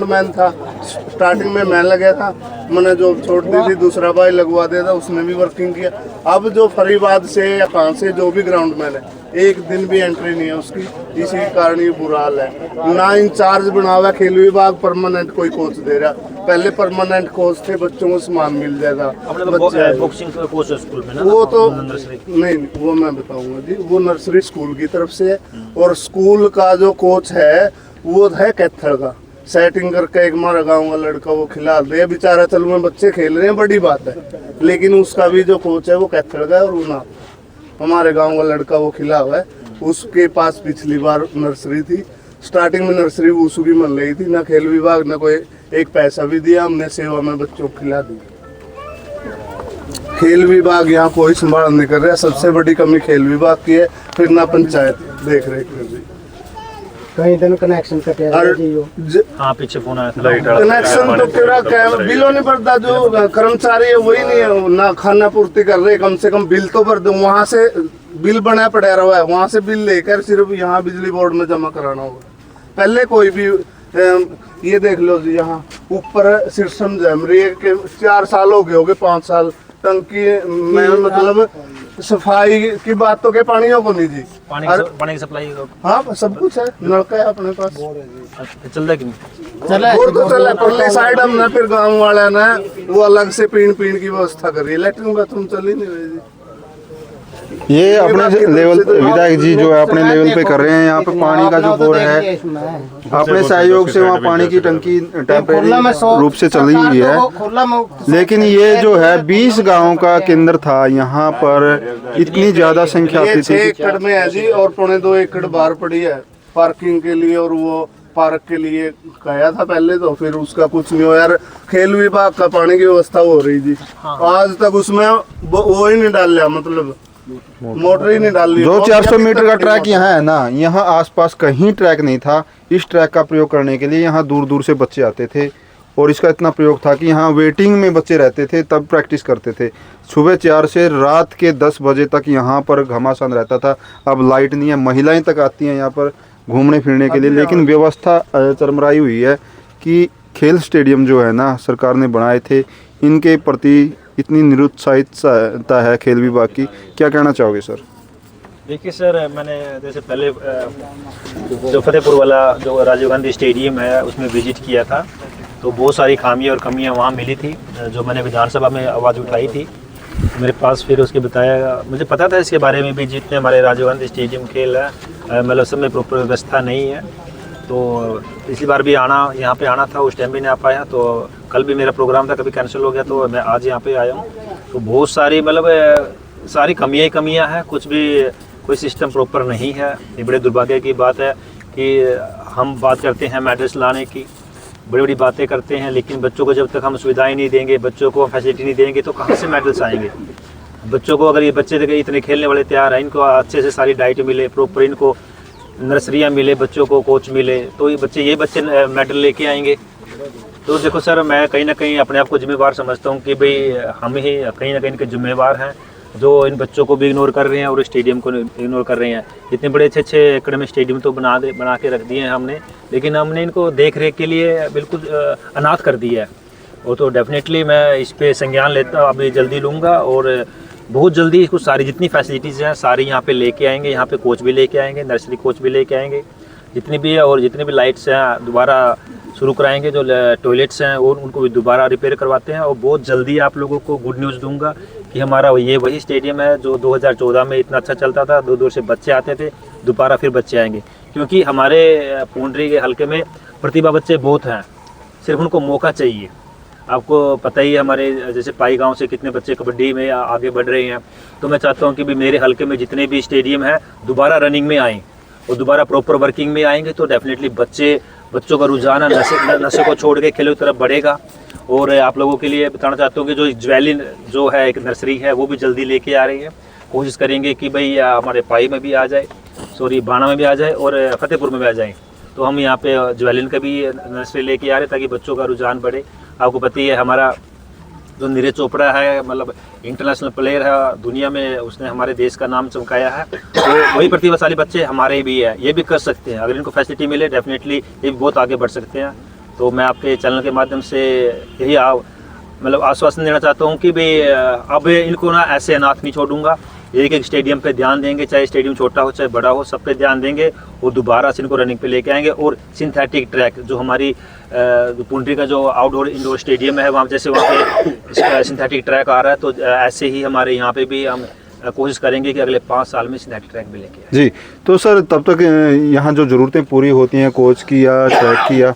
Man था, starting में मैं लगा था, मैंने जॉब छोड़ दी थी, दूसरा भाई लगवा दिया था, उसने भी वर्किंग किया। अब जो फरीबाद से या कहाँ से जो भी ग्राउंड मैन है, एक दिन भी एंट्री नहीं है उसकी, इसी के कारण ये बुरा हाल है। ना इंचार्ज बना हुआ खेल विभाग, परमानेंट कोई कोच दे रहा। पहले परमानेंट कोच थे, बच्चों को सामान मिल जाएगा। बॉक्सिंग कोच स्कूल में ना, वो तो नहीं, वो मैं बताऊंगा जी, वो नर्सरी स्कूल की तरफ से है। और स्कूल का जो कोच है वो है कैथल का, सेटिंग करके एक मारा गाँव का लड़का वो खिला दे बेचारा। चलो में बच्चे खेल रहे हैं, बड़ी बात है, लेकिन उसका भी जो कोच है वो कैथल का है। और ना हमारे गांव का लड़का वो खिला हुआ है, उसके पास पिछली बार नर्सरी थी, स्टार्टिंग में नर्सरी उसू की मन रही थी, ना खेल विभाग ना कोई एक पैसा भी दिया, हमने सेवा में बच्चों को खिला दी। खेल विभाग यहाँ कोई संभाल नहीं कर रहा, सबसे बड़ी कमी खेल विभाग की है, फिर ना पंचायत देख रेख कर रही। कहीं दिन कनेक्शन कटे हाँ पीछे फोन आया था, कनेक्शन तो तेरा बिलो नहीं भरता, जो कर्मचारी है वही नहीं है, ना खाना पूर्ति कर रहे, कम से कम बिल तो भर दो। वहाँ से बिल बना पड़ा रहा है, वहाँ से बिल लेकर सिर्फ यहाँ बिजली बोर्ड में जमा कराना होगा। पहले कोई भी ये देख लो जी, यहाँ ऊपर सिस्टम जम रही है कि 4 साल हो गए, होंगे 5 साल टंकी में, मतलब सफाई की बात तो क्या, पानी को नहीं जी, पानी की सप्लाई। हाँ सब कुछ है, नलका है अपने पास, चल रहा है कि नहीं? चला तो चला। परली साइड हमने फिर गांव वाले ने वो अलग से पीण की व्यवस्था करी है, लेटरिन बाथरूम चल ही नहीं रही जी। ये अपने लेवल विधायक जी जो है अपने लेवल पे कर रहे हैं। यहाँ पे पानी का जो बोर है, अपने सहयोग से वहाँ पानी की टंकी टेम्परेरी रूप से चली हुई है। लेकिन ये जो है 20 गाँव का केंद्र था, यहाँ पर इतनी ज्यादा संख्या आती थी। 6 एकड़ में है जी, और 2.25 एकड़ बाहर पड़ी है पार्किंग के लिए, और वो पार्क के लिए कहा था पहले, तो फिर उसका कुछ नहीं हो यार। खेल विभाग का पानी की व्यवस्था हो रही जी, आज तक उसमें वो ही नहीं डाल लिया, मतलब मोटर ही नहीं डाल ली। जो 400 मीटर का ट्रैक यहाँ है ना, यहाँ आसपास कहीं ट्रैक नहीं था। इस ट्रैक का प्रयोग करने के लिए यहाँ दूर दूर से बच्चे आते थे, और इसका इतना प्रयोग था कि यहाँ वेटिंग में बच्चे रहते थे, तब प्रैक्टिस करते थे। सुबह 4 से रात के 10 बजे तक यहाँ पर घमासान रहता था। अब लाइट नहीं है, महिलाएं तक आती हैं यहाँ पर घूमने फिरने के लिए। लेकिन व्यवस्था चरमराई हुई है कि खेल स्टेडियम जो है ना सरकार ने बनाए थे, इनके प्रति इतनी निरुत्साहितता है खेल विभाग की। क्या कहना चाहोगे सर? देखिए सर, मैंने जैसे पहले जो फतेहपुर वाला जो राजीव गांधी स्टेडियम है उसमें विजिट किया था, तो बहुत सारी खामियां और कमियां वहाँ मिली थी, जो मैंने विधानसभा में आवाज़ उठाई थी मेरे पास। फिर उसके बताया, मुझे पता था इसके बारे में भी, जितने हमारे राजीव गांधी स्टेडियम खेल है मतलब सब में प्रॉपर व्यवस्था नहीं है। तो पिछली बार भी यहाँ पे आना था, उस टाइम भी नहीं आ पाया। तो कल भी मेरा प्रोग्राम था, कभी कैंसिल हो गया, तो मैं आज यहाँ पे आया हूँ। तो बहुत सारी मतलब सारी कमियाँ हैं, कुछ भी कोई सिस्टम प्रॉपर नहीं है। ये बड़े दुर्भाग्य की बात है कि हम बात करते हैं मेडल्स लाने की, बड़ी बड़ी बातें करते हैं, लेकिन बच्चों को जब तक हम सुविधाएं नहीं देंगे, बच्चों को फैसिलिटी नहीं देंगे, तो कहाँ से मेडल्स आएंगे? बच्चों को अगर ये बच्चे इतने खेलने वाले तैयार हैं, इनको अच्छे से सारी डाइट मिले, प्रॉपर इनको नर्सरियाँ मिले, बच्चों को कोच मिले, तो ये बच्चे मेडल लेके आएंगे। तो देखो सर, मैं कहीं ना कहीं अपने आप को जिम्मेवार समझता हूँ कि भाई हम ही कहीं ना कहीं इनके जिम्मेवार हैं, जो इन बच्चों को भी इग्नोर कर रहे हैं और स्टेडियम को इग्नोर कर रहे हैं। इतने बड़े अच्छे एकड़ में स्टेडियम तो बना के रख दिए हैं हमने, लेकिन हमने इनको देख रेख के लिए बिल्कुल अनाथ कर दिया है। वो तो डेफिनेटली मैं इस पर संज्ञान लेता अभी जल्दी लूँगा, और बहुत जल्दी इसको सारी जितनी फैसिलिटीज़ हैं सारी यहाँ पे लेके आएंगे। यहाँ पे कोच भी लेके आएंगे, नर्सरी कोच भी लेके आएंगे, जितनी भी है, और जितनी भी लाइट्स हैं दोबारा शुरू कराएंगे। जो टॉयलेट्स हैं और उनको भी दोबारा रिपेयर करवाते हैं। और बहुत जल्दी आप लोगों को गुड न्यूज़ दूंगा कि हमारा ये वही स्टेडियम है जो 2014 में इतना अच्छा चलता था, दूर दूर से बच्चे आते थे, दोबारा फिर बच्चे आएंगे। क्योंकि हमारे पूंडरी के हल्के में प्रतिभा बच्चे बहुत हैं, सिर्फ उनको मौका चाहिए। आपको पता ही है हमारे जैसे पाई गांव से कितने बच्चे कबड्डी में आगे बढ़ रहे हैं। तो मैं चाहता हूं कि भी मेरे हल्के में जितने भी स्टेडियम हैं दोबारा रनिंग में आएँ और दोबारा प्रॉपर वर्किंग में आएंगे, तो डेफिनेटली बच्चों का रुझान नशे को छोड़ के खेलों की तरफ बढ़ेगा। और आप लोगों के लिए बताना चाहता हूँ कि जो ज्वेलिन जो है एक नर्सरी है, वो भी जल्दी लेके आ रही है। कोशिश करेंगे कि भाई हमारे पाई में भी आ जाए, बाणा में भी आ जाए और फतेहपुर में भी आ जाए। तो हम यहाँ पे ज्वेलिन का भी नर्सरी लेके आ रहे हैं ताकि बच्चों का रुझान बढ़े। आपको पता ही है हमारा जो नीरज चोपड़ा है, मतलब इंटरनेशनल प्लेयर है दुनिया में, उसने हमारे देश का नाम चमकाया है। तो वही प्रतिभाशाली बच्चे हमारे भी है, ये भी कर सकते हैं। अगर इनको फैसिलिटी मिले डेफिनेटली ये भी बहुत आगे बढ़ सकते हैं। तो मैं आपके चैनल के माध्यम से यही मतलब आश्वासन देना चाहता हूँ कि भाई अब इनको ना ऐसे अनाथ नहीं छोड़ूंगा। एक एक स्टेडियम पे ध्यान देंगे, चाहे स्टेडियम छोटा हो चाहे बड़ा हो, सब पे ध्यान देंगे और दोबारा से इनको रनिंग पे लेके आएंगे। और सिंथेटिक ट्रैक जो हमारी पुंडरी का जो आउटडोर इंडोर स्टेडियम है, वहाँ जैसे वहाँ पे सिंथेटिक ट्रैक आ रहा है, तो ऐसे ही हमारे यहाँ पे भी हम कोशिश करेंगे कि अगले 5 साल में सिंथेटिक ट्रैक भी लेके आए। जी, तो सर तब तक यहाँ जो ज़रूरतें पूरी होती हैं कोच की या ट्रैक की या,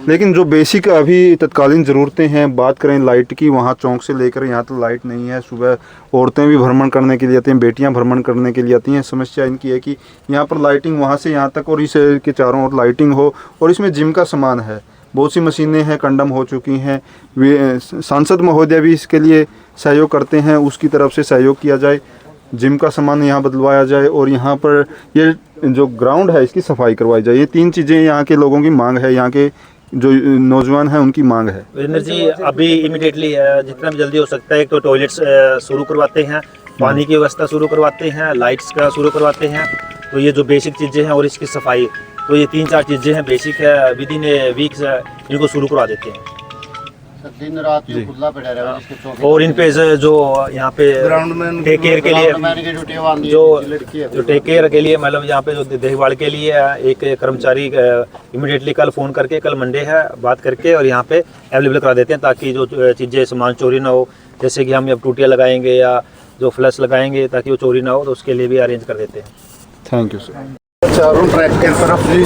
लेकिन जो बेसिक अभी तत्कालीन ज़रूरतें हैं, बात करें लाइट की, वहाँ चौक से लेकर यहाँ तक लाइट नहीं है। सुबह औरतें भी भ्रमण करने के लिए आती हैं, बेटियाँ भ्रमण करने के लिए आती हैं। समस्या इनकी है कि यहाँ पर लाइटिंग वहाँ से यहाँ तक और इस के चारों ओर लाइटिंग हो, और इसमें जिम का सामान है, बहुत सी मशीनें हैं, कंडम हो चुकी हैं। वे सांसद महोदय भी इसके लिए सहयोग करते हैं, उसकी तरफ से सहयोग किया जाए, जिम का सामान यहाँ बदलवाया जाए और यहाँ पर ये जो ग्राउंड है इसकी सफाई करवाई जाए। ये 3 चीज़ें यहाँ के लोगों की मांग है, यहाँ के जो नौजवान हैं उनकी मांग है। वीरेंद्र जी, अभी इमिडिएटली जितना भी जल्दी हो सकता है, एक तो टॉयलेट्स शुरू करवाते हैं, पानी की व्यवस्था शुरू करवाते हैं, लाइट्स का शुरू करवाते हैं। तो ये जो बेसिक चीज़ें हैं और इसकी सफाई, तो ये 3-4 चीज़ें हैं बेसिक है, विद इन वीक्स इनको शुरू करवा देते हैं। दिन रात जो खुला पड़ा रहेगा जिसके चौबीस और इन पे जो यहाँ पे ग्राउंडमैन टेक केयर के लिए मैंने की ड्यूटी बांधी है, जो लड़की है। जो टेक केयर के लिए मतलब यहाँ पे जो देखभाल के लिए एक कर्मचारी इमिडिएटली कल फ़ोन करके, कल मंडे है, बात करके और यहाँ पे अवेलेबल करा देते हैं, ताकि जो चीज़ें सामान चोरी ना हो। जैसे कि हम अब टूटियाँ लगाएंगे या जो फ्लश लगाएंगे ताकि वो चोरी ना हो, तो उसके लिए भी अरेंज कर देते हैं। Thank you sir. चारों ट्रैक के तरफ जी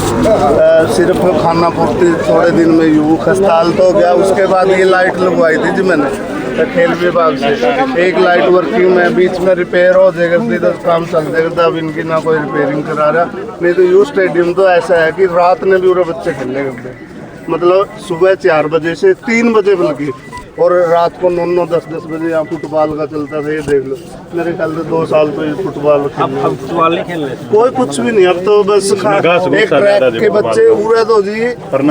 सिर्फ खाना पूर्ति थोड़े दिन में यूँ खस्ताल तो हो गया। उसके बाद ये लाइट लगवाई थी जी मैंने खेल विभाग से, एक लाइट वर्किंग में बीच में रिपेयर हो जाएगा, तो काम चल जाएगा। अब इनकी ना कोई रिपेयरिंग करा रहा, नहीं तो यू स्टेडियम तो ऐसा है कि रात में भी पूरे बच्चे खेलने करते, मतलब सुबह 4 बजे से 3 बजे बल्कि, और रात को 9-9, 10-10 बजे यहाँ फुटबॉल का चलता था। ये देख लो, मेरे ख्याल से 2 साल तो ये फुटबॉल अब फुटबॉल नहीं खेल रहे, कोई कुछ भी नहीं। अब तो बस एक ट्रैक के बच्चे पूरे तो जी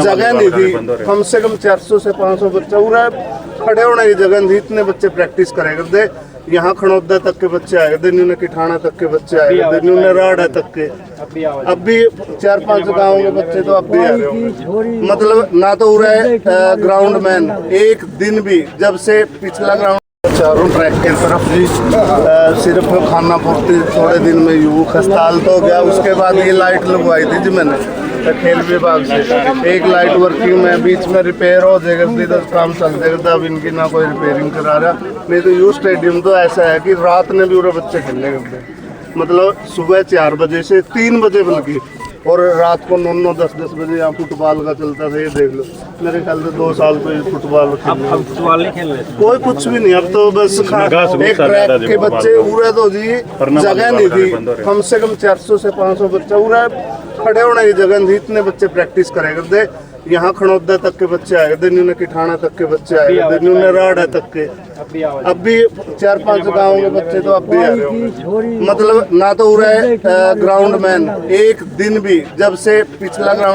जगह नहीं थी, कम से कम 400 से 500 बच्चा पूरा खड़े होने की जगह थी, इतने बच्चे प्रैक्टिस करे करते। यहाँ खड़ौदा तक के बच्चे आए थे, न्यूने किठाना तक के बच्चे आए थे, न्यूने राड़ा तक के, अब भी 4-5 गाँव के बच्चे तो अब भी आ रहे होंगे। मतलब ना तो पूरे ग्राउंड मैन एक दिन भी, जब से पिछला ग्राउंड चारों ट्रैक के तरफ जी सिर्फ खाना पूर्ति थोड़े दिन में यूँ खस्ताल तो हो गया। उसके बाद ये लाइट लगवाई थी जी मैंने खेल विभाग से, एक लाइट वर्किंग में बीच में रिपेयर हो जाएगा, तो काम चल जाएगा। अब इनकी ना कोई रिपेयरिंग करा रहा, नहीं तो यू स्टेडियम तो ऐसा है कि रात में भी पूरे बच्चे खेलने करते, मतलब सुबह 4 बजे से 3 बजे बल्कि, और रात को 9-9, 10-10 बजे यहाँ फुटबॉल का चलता था। ये देख लो, मेरे ख्याल से 2 साल तो ये फुटबॉल अब फुटबॉल नहीं खेल रहे, कोई कुछ भी नहीं। अब तो बस एक ट्रैक के बच्चे पूरे तो जी जगह नहीं थी, कम से कम 400 से 500 बच्चा पूरा खड़े होने की जगह थी, इतने बच्चे प्रैक्टिस करे करते। यहाँ खड़ौदा तक के बच्चे आए थे, न्यूने किठाना तक के बच्चे आए थे, न्यूने राड़ा तक के, अब भी 4-5 गाँव के बच्चे तो अब भी आ रहे होंगे। मतलब ना तो पूरे ग्राउंड मैन एक दिन भी, जब से पिछला ग्राउंड